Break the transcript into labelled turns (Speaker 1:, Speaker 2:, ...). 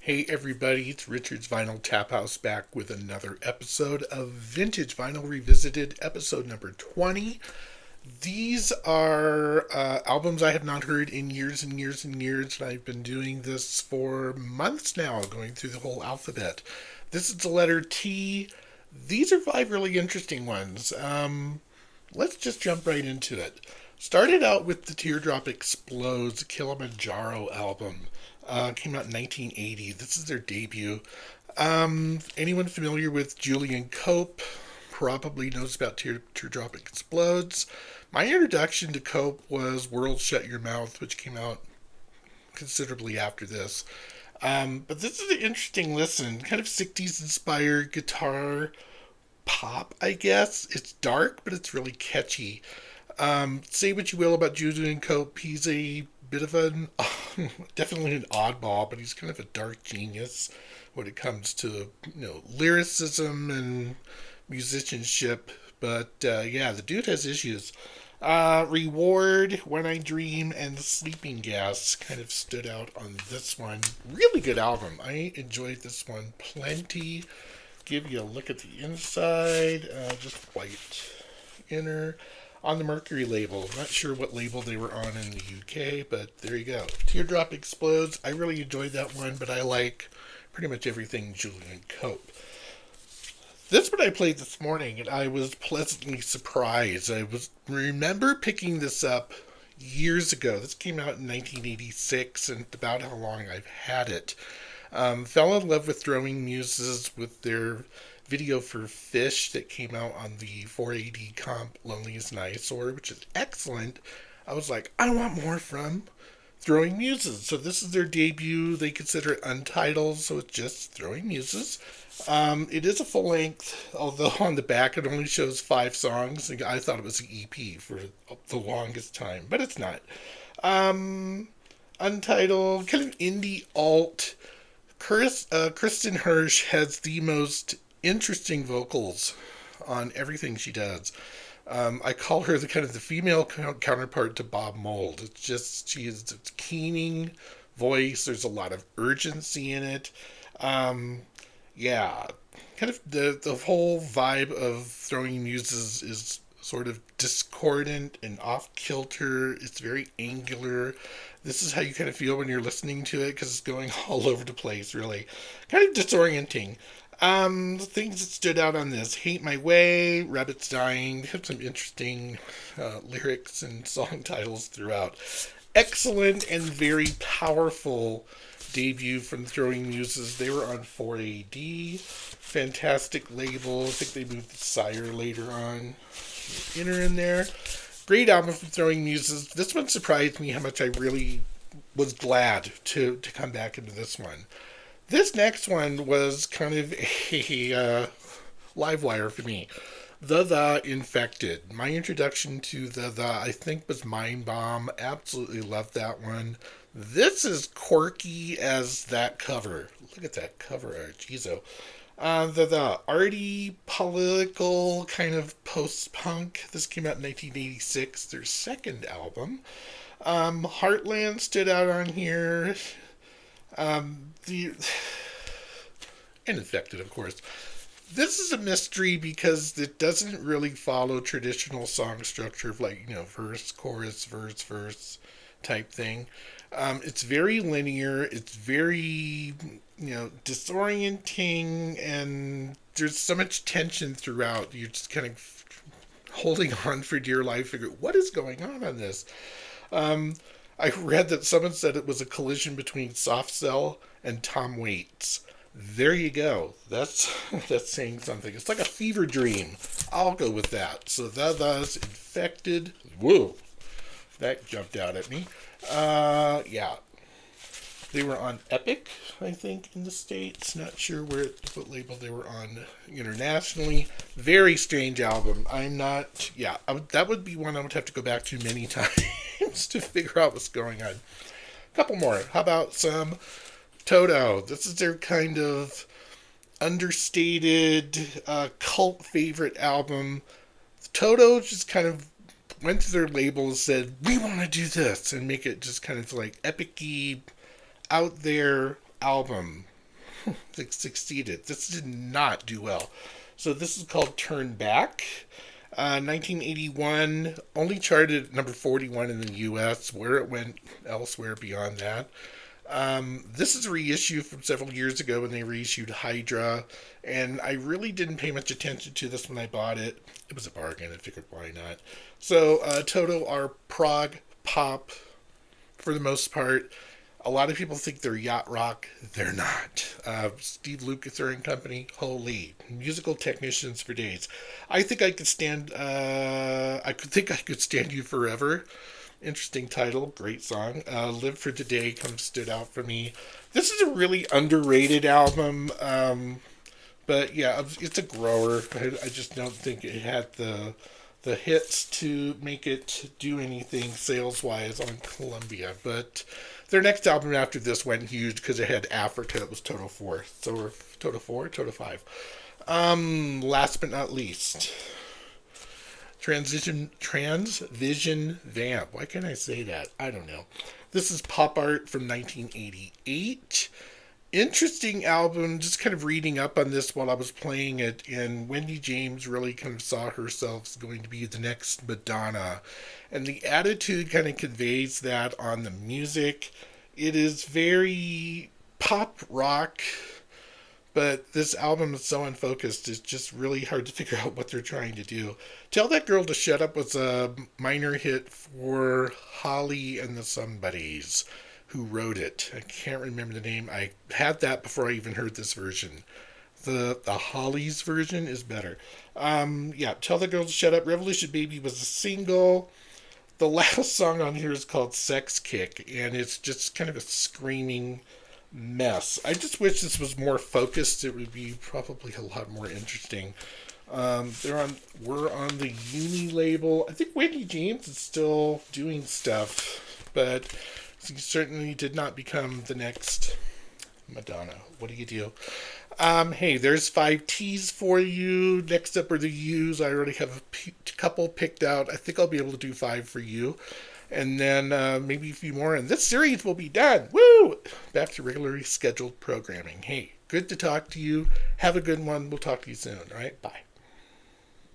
Speaker 1: Hey everybody, it's Richard's Vinyl Tap House back with another episode of Vintage Vinyl Revisited, episode number 20. These are albums I have not heard in years and years and years, and I've been doing this for months now, going through the whole alphabet. This is the letter T. These are five really interesting ones. Let's just jump right into it. Started out with the Teardrop Explodes Kilimanjaro album. Came out in 1980. This is their debut. Anyone familiar with Julian Cope probably knows about Teardrop Explodes. My introduction to Cope was World Shut Your Mouth, which came out considerably after this. But this is an interesting listen. Kind of 60s inspired guitar pop, I guess. It's dark, but it's really catchy. Say what you will about Julian Cope. He's a bit of an, definitely an oddball, but he's kind of a dark genius when it comes to, lyricism and musicianship. But yeah, the dude has issues. Reward, When I Dream, and The Sleeping Gas kind of stood out on this one. Really good album. I enjoyed this one plenty. Give you a look at the inside. Just white inner on the Mercury label. I'm not sure what label they were on in the UK, but there you go. Teardrop Explodes. I really enjoyed that one, but I like pretty much everything Julian Cope. This one I played this morning, and I was pleasantly surprised. Remember picking this up years ago. This came out in 1986, and about how long I've had it. Fell in love with Throwing Muses with their video for Fish that came out on the 4AD comp Lonely as an Eyesore, which is excellent. I was like, I want more from Throwing Muses. So this is their debut. They consider it untitled, so it's just Throwing Muses. It is a full length, although on the back it only shows 5 songs. I thought it was an EP for the longest time, but it's not. Untitled, kind of indie alt. Kristen Hirsch has the most interesting vocals on everything she does. I call her the kind of the female counterpart to Bob Mould. It's just she is a keening voice. There's a lot of urgency in it. Yeah, kind of the whole vibe of Throwing Muses is sort of discordant and off kilter. It's very angular. This is how you kind of feel when you're listening to it because it's going all over the place, really. Kind of disorienting. The things that stood out on this: Hate My Way, Rabbits Dying. They have some interesting lyrics and song titles throughout. Excellent and very powerful debut from Throwing Muses. They were on 4AD. Fantastic label. I think they moved to Sire later on. Inner in there. Great album from Throwing Muses. This one surprised me how much I really was glad to come back into this one. This next one was kind of a live wire for me. The Infected. My introduction to the I think was Mind Bomb. Absolutely loved that one. This is quirky as that cover. Look at that cover art. Jeezo. The arty, political, kind of post-punk. This came out in 1986, their second album. Heartland stood out on here. The Infected, of course. This is a mystery because it doesn't really follow traditional song structure of verse, chorus, verse type thing. It's very linear. It's very, disorienting, and there's so much tension throughout. You're just kind of holding on for dear life, figure what is going on this. I read that someone said it was a collision between Soft Cell and Tom Waits. There you go. That's saying something. It's like a fever dream. I'll go with that. So that's Infected. Whoa. That jumped out at me. Yeah. They were on Epic, I think, in the States. Not sure what label they were on internationally. Very strange album. That would be one I would have to go back to many times to figure out what's going on. A couple more. How about some Toto? This is their kind of understated cult favorite album. Toto just kind of went to their label and said, we want to do this and make it just kind of like epic-y, out there album. succeeded. This did not do well. So this is called Turn Back. 1981 only charted at number 41 in the US, where it went elsewhere beyond that. This is a reissue from several years ago when they reissued Hydra, and I really didn't pay much attention to this when I bought it. It was a bargain. I figured, why not? So, Toto are prog pop for the most part. A lot of people think they're yacht rock. They're not. Steve Lukather and company, holy musical technicians for days. I think I could stand. I could stand you forever. Interesting title, great song. Live for Today kind of stood out for me. This is a really underrated album, but yeah, it's a grower. I just don't think it had the hits to make it do anything sales wise on Columbia. But their next album after this went huge because it had Africa. It was Toto 4. So Toto 4, Toto 5. Last but not least, Transvision Vamp. Why can't I say that? I don't know. This is pop art from 1988. Interesting album. Just kind of reading up on this while I was playing it, and Wendy James really kind of saw herself as going to be the next Madonna. And the attitude kind of conveys that on the music. It is very pop rock, but this album is so unfocused, it's just really hard to figure out what they're trying to do. Tell That Girl to Shut Up was a minor hit for Holly and the Somebodies, who wrote it. I can't remember the name. I had that before I even heard this version. The Hollies version is better. Yeah, Tell That Girl to Shut Up. Revolution Baby was a single. The last song on here is called Sex Kick, and it's just kind of a screaming mess. I just wish this was more focused. It would be probably a lot more interesting. We're on the Uni label. I think Wendy James is still doing stuff, but he certainly did not become the next Madonna. What do you do? Hey, there's 5 T's for you. Next up are the U's. I already have a couple picked out. I think I'll be able to do 5 for you. And then maybe a few more. And this series will be done. Woo! Back to regularly scheduled programming. Hey, good to talk to you. Have a good one. We'll talk to you soon. All right? Bye.